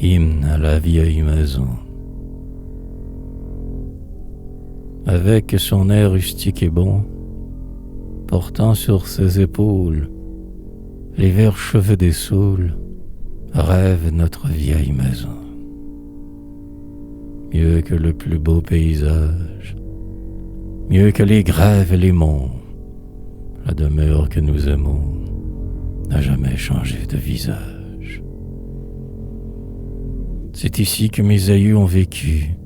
hymne à la vieille maison. Avec son air rustique et bon, portant sur ses épaules les verts cheveux des saules, rêve notre vieille maison. Mieux que le plus beau paysage, mieux que les grèves et les monts, la demeure que nous aimons n'a jamais changé de visage. C'est ici que mes aïeux ont vécu,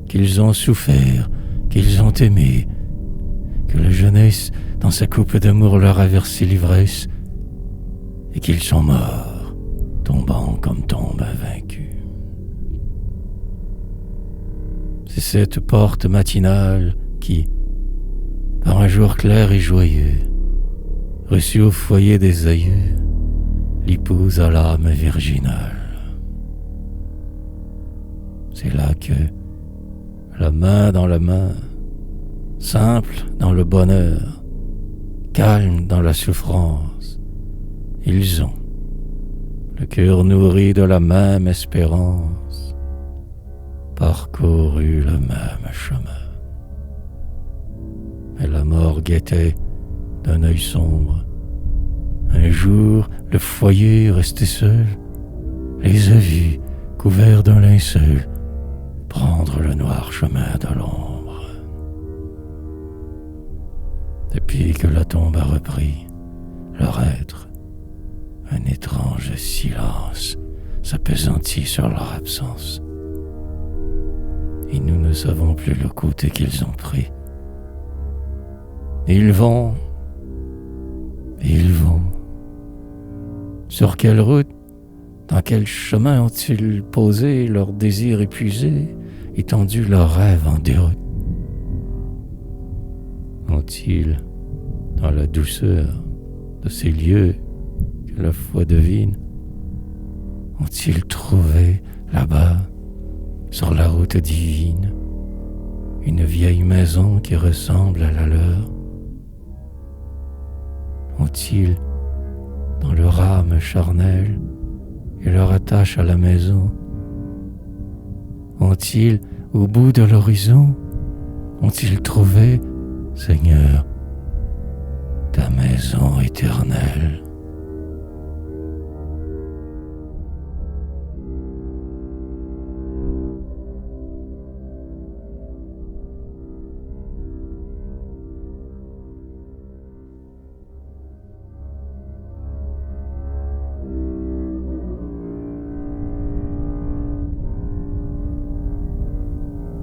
qu'ils ont souffert, qu'ils ont aimé, que la jeunesse, dans sa coupe d'amour, leur a versé l'ivresse, et qu'ils sont morts, tombant comme tombe un vaincu. C'est cette porte matinale qui, par un jour clair et joyeux, reçut au foyer des aïeux l'épouse à l'âme virginale. C'est là que, la main dans la main, simple dans le bonheur, calme dans la souffrance, ils ont, le cœur nourri de la même espérance, parcouru le même chemin. Mais la mort guettait d'un œil sombre. Un jour, le foyer resté seul, les a vus, couverts d'un linceul, prendre le noir chemin de l'ombre. Depuis que la tombe a repris leur être, un étrange silence s'appesantit sur leur absence. Et nous ne savons plus le côté qu'ils ont pris. Ils vont. Sur quelle route, dans quel chemin ont-ils posé leurs désirs épuisés, étendu leurs rêves en déroute? Ont-ils, dans la douceur de ces lieux que la foi devine, ont-ils trouvé là-bas, sur la route divine, une vieille maison qui ressemble à la leur? Ont-ils, dans leur âme charnelle et leur attache à la maison, ont-ils, au bout de l'horizon, ont-ils trouvé, Seigneur, ta maison éternelle?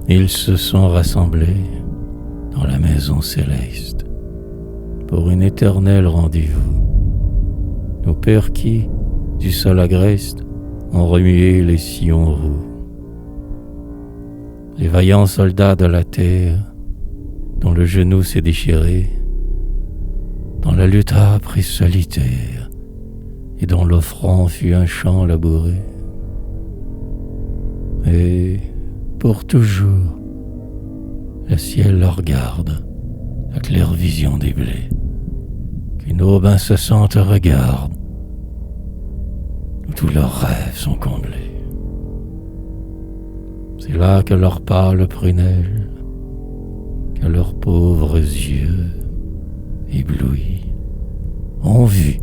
Ils se sont rassemblés dans la maison céleste pour un éternel rendez-vous. Nos pères qui, du sol agreste, ont remué les sillons roux. Les vaillants soldats de la terre, dont le genou s'est déchiré, dans la lutte âpre et solitaire, et dont l'offrant fut un champ labouré. Et pour toujours, le ciel leur garde la claire vision des blés, qu'une aube incessante regarde, où tous leurs rêves sont comblés. C'est là que leurs pâles prunelles, que leurs pauvres yeux éblouis ont vu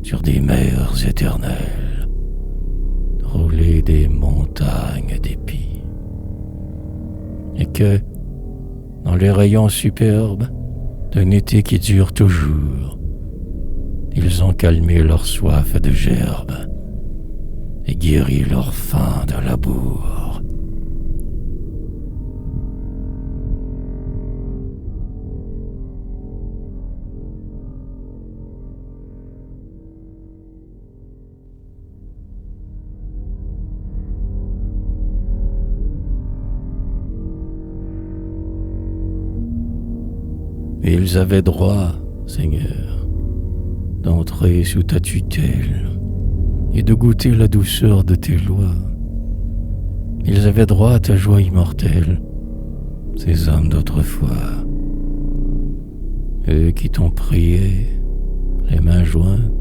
sur des mers éternelles rouler des montagnes d'épis. Et que, dans les rayons superbes d'un été qui dure toujours, ils ont calmé leur soif de gerbes et guéri leur faim de labour. Et ils avaient droit, Seigneur, d'entrer sous ta tutelle et de goûter la douceur de tes lois. Ils avaient droit à ta joie immortelle, ces hommes d'autrefois, eux qui t'ont prié, les mains jointes,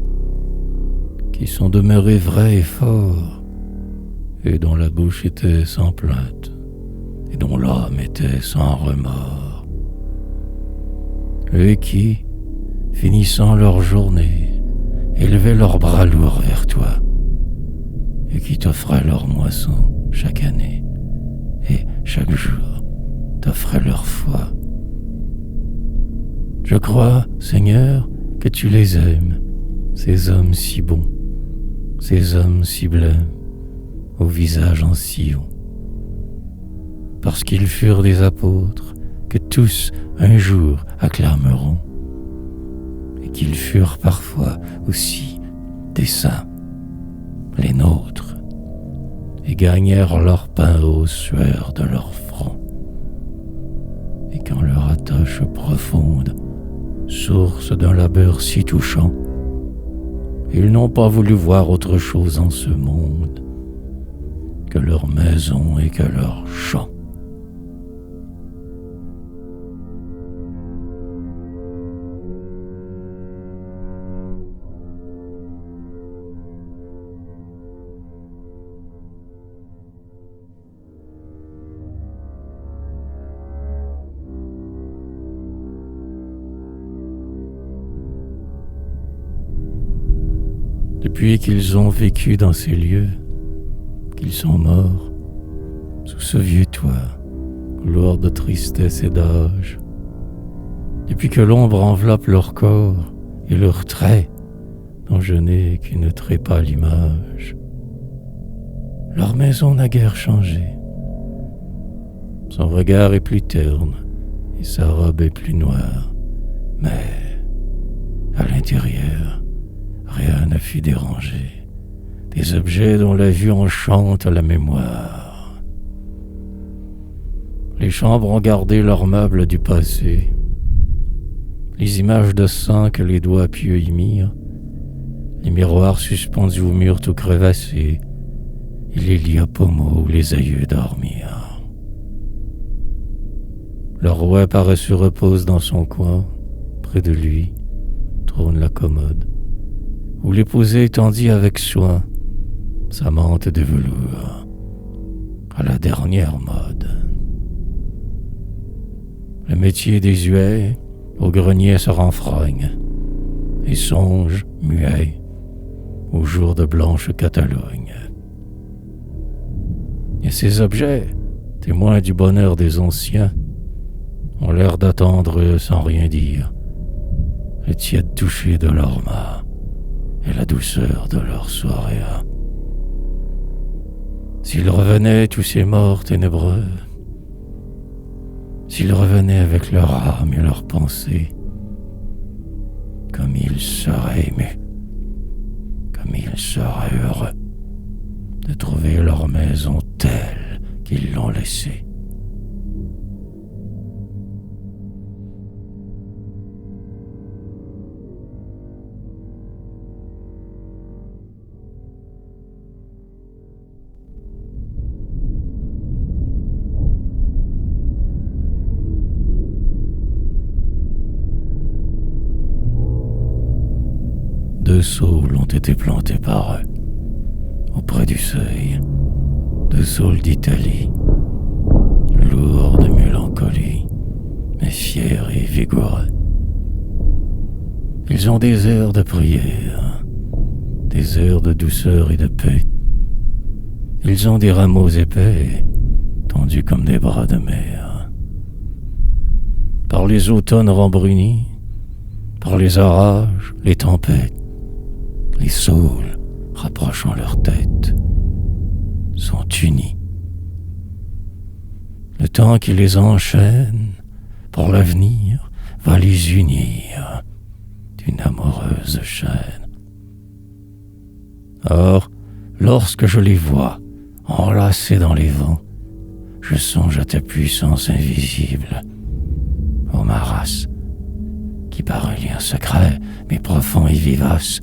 qui sont demeurés vrais et forts, et dont la bouche était sans plainte, et dont l'âme était sans remords. Eux qui, finissant leur journée, élevaient leurs bras lourds vers toi, et qui t'offraient leur moisson chaque année, et chaque jour t'offraient leur foi. Je crois, Seigneur, que tu les aimes, ces hommes si bons, ces hommes si blêmes, au visage en sillon, parce qu'ils furent des apôtres que tous un jour acclameront, et qu'ils furent parfois aussi des saints, les nôtres, et gagnèrent leur pain aux sueurs de leur front. Et quand leur attache profonde, source d'un labeur si touchant, ils n'ont pas voulu voir autre chose en ce monde que leur maison et que leur champ. Depuis qu'ils ont vécu dans ces lieux, qu'ils sont morts, sous ce vieux toit, lourd de tristesse et d'âge, depuis que l'ombre enveloppe leur corps et leurs traits, dont je n'ai qu'une très pâle image, leur maison n'a guère changé. Son regard est plus terne et sa robe est plus noire, mais à l'intérieur, rien ne fut dérangé. Des objets dont la vue enchante la mémoire. Les chambres ont gardé leurs meubles du passé. Les images de sang que les doigts pieux y mirent, les miroirs suspendus au mur tout crevassés, et les lits à pommeaux où les aïeux dormirent. Le roi paresseux repose dans son coin. Près de lui trône la commode, où l'épousée tendit avec soin sa mante de velours à la dernière mode. Le métier désuet au grenier se renfrogne et songe muet au jour de blanche Catalogne. Et ces objets, témoins du bonheur des anciens, ont l'air d'attendre sans rien dire le tiède toucher de leurs mains et la douceur de leur soirée. S'ils revenaient tous ces morts ténébreux, s'ils revenaient avec leur âme et leur pensée, comme ils seraient émus, comme ils seraient heureux de trouver leur maison telle qu'ils l'ont laissée. Deux saules ont été plantés par eux, auprès du seuil, deux saules d'Italie, lourds de mélancolie, mais fiers et vigoureux. Ils ont des airs de prière, des airs de douceur et de paix. Ils ont des rameaux épais, tendus comme des bras de mer. Par les automnes rembrunis, par les orages, les tempêtes, les saules, rapprochant leurs têtes, sont unis. Le temps qui les enchaîne, pour l'avenir, va les unir d'une amoureuse chaîne. Or, lorsque je les vois, enlacés dans les vents, je songe à ta puissance invisible, ô ma race, qui par un lien secret, mais profond et vivace,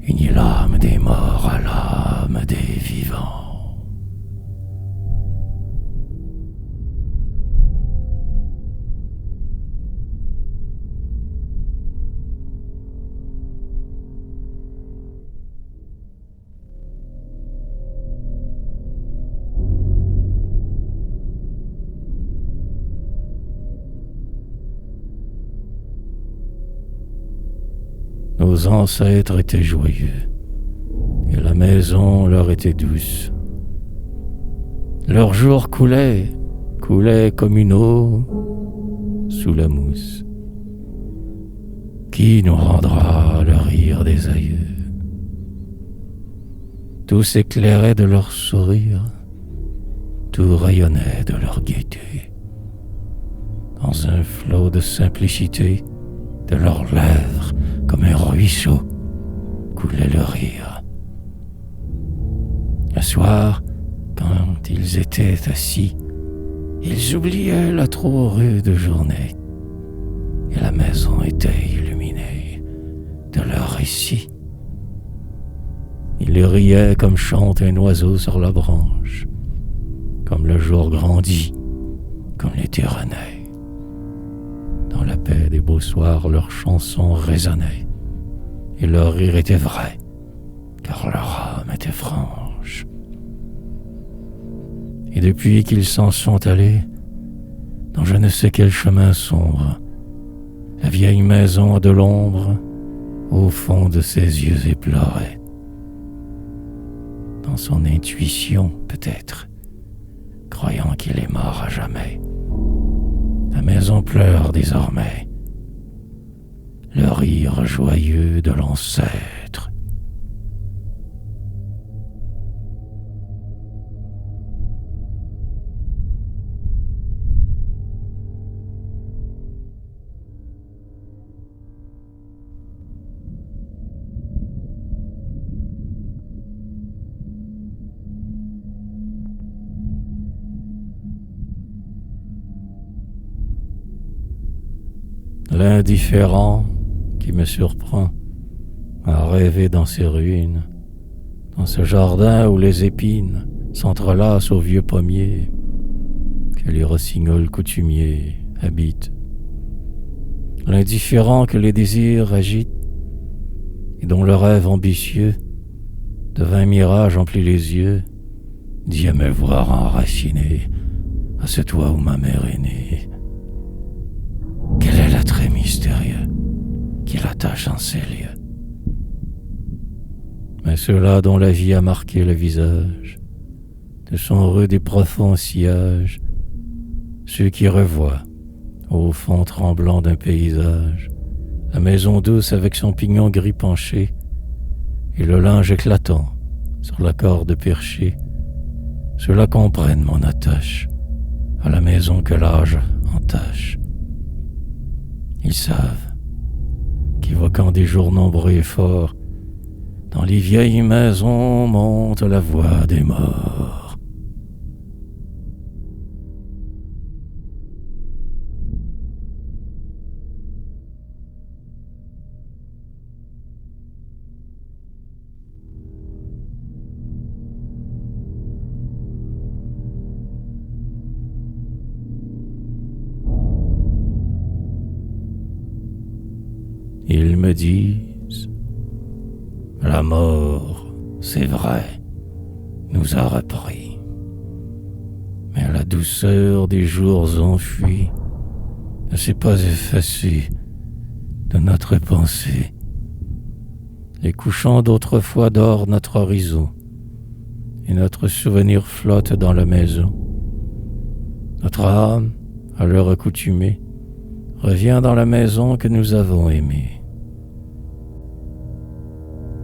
unit l'âme des morts à l'âme des vivants. nos ancêtres étaient joyeux, et la maison leur était douce. Leurs jours coulaient comme une eau sous la mousse. Qui nous rendra le rire des aïeux? Tout s'éclairait de leur sourire, tout rayonnait de leur gaieté. Dans un flot de simplicité, de leurs lèvres, comme un ruisseau, coulait le rire. Le soir, quand ils étaient assis, ils oubliaient la trop rude journée, et la maison était illuminée de leurs récits. Ils riaient comme chante un oiseau sur la branche, comme le jour grandit, comme l'été renaît. Dans la paix des beaux soirs, leurs chansons résonnaient, et leur rire était vrai, car leur âme était franche. Et depuis qu'ils s'en sont allés, dans je ne sais quel chemin sombre, la vieille maison a de l'ombre au fond de ses yeux éplorés. Dans son intuition, peut-être, croyant qu'il est mort à jamais, la maison pleure désormais, le rire joyeux de l'ancêtre. L'indifférent qui me surprend à rêver dans ces ruines, dans ce jardin où les épines s'entrelacent aux vieux pommiers que les rossignols coutumiers habitent. L'indifférent que les désirs agitent et dont le rêve ambitieux de vains mirages emplit les yeux, dit à me voir enraciné à ce toit où ma mère est née. Quel est l'attrait mystérieux qui l'attache en ces lieux? Mais ceux-là dont la vie a marqué le visage, de son rude et profond sillage, ceux qui revoient, au fond tremblant d'un paysage, la maison douce avec son pignon gris penché, et le linge éclatant sur la corde perchée, ceux-là comprennent mon attache à la maison que l'âge entache. Ils savent qu'évoquant des jours nombreux et forts, dans les vieilles maisons monte la voix des morts. Ils me disent, la mort, c'est vrai, nous a repris. Mais la douceur des jours enfuis ne s'est pas effacée de notre pensée. Les couchants d'autrefois dorent notre horizon, et notre souvenir flotte dans la maison. Notre âme, à l'heure accoutumée, revient dans la maison que nous avons aimée.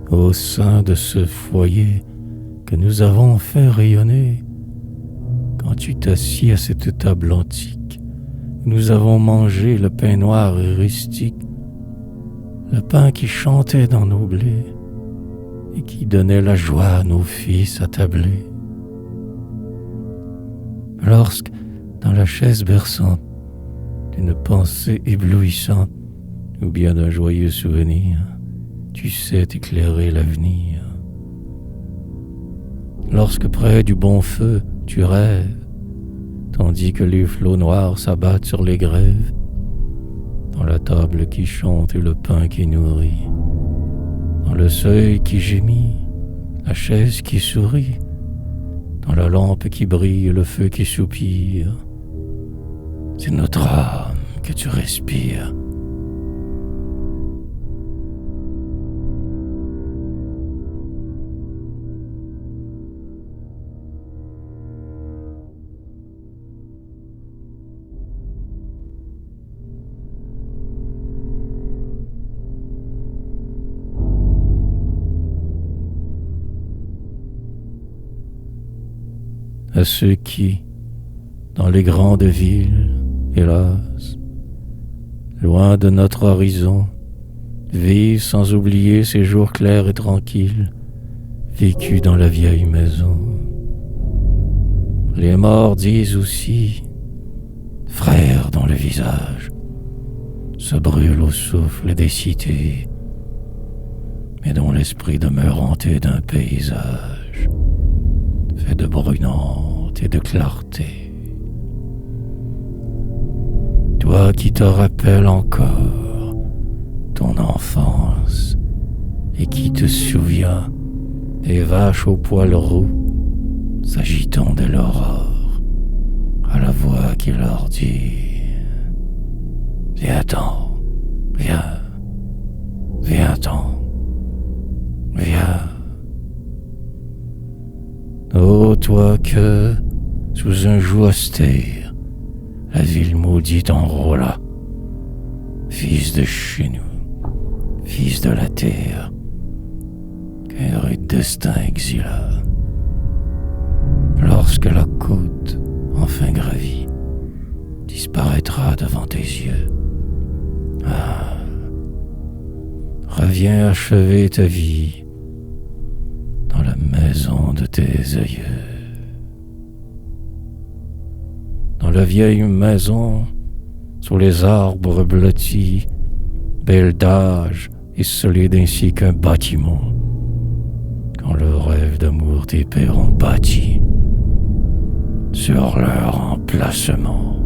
Au sein de ce foyer que nous avons fait rayonner, quand tu t'assis à cette table antique, nous avons mangé le pain noir et rustique, le pain qui chantait dans nos blés et qui donnait la joie à nos fils attablés. Lorsque, dans la chaise berçante d'une pensée éblouissante ou bien d'un joyeux souvenir, tu sais éclairer l'avenir. Lorsque près du bon feu tu rêves, tandis que les flots noirs s'abattent sur les grèves, dans la table qui chante et le pain qui nourrit, dans le seuil qui gémit, la chaise qui sourit, dans la lampe qui brille et le feu qui soupire, c'est notre âme que tu respires. à ceux qui, dans les grandes villes, hélas, loin de notre horizon, vivent sans oublier ces jours clairs et tranquilles, vécus dans la vieille maison. Les morts disent aussi, frères dont le visage se brûle au souffle des cités, mais dont l'esprit demeure hanté d'un paysage fait de brunante et de clarté. Toi qui te rappelles encore ton enfance et qui te souviens des vaches aux poils roux s'agitant de l'aurore à la voix qui leur dit: viens-t'en, viens-t'en, viens. Ô toi que, sous un joug austère, la ville maudite enrôla, fils de chez nous, fils de la terre, qu'un rude destin exila. Lorsque la côte, enfin gravie, disparaîtra devant tes yeux, ah, reviens achever ta vie dans la maison de tes aïeux. Dans la vieille maison, sous les arbres blottis, belle d'âge et solide ainsi qu'un bâtiment, quand le rêve d'amour tes pères ont bâti sur leur emplacement.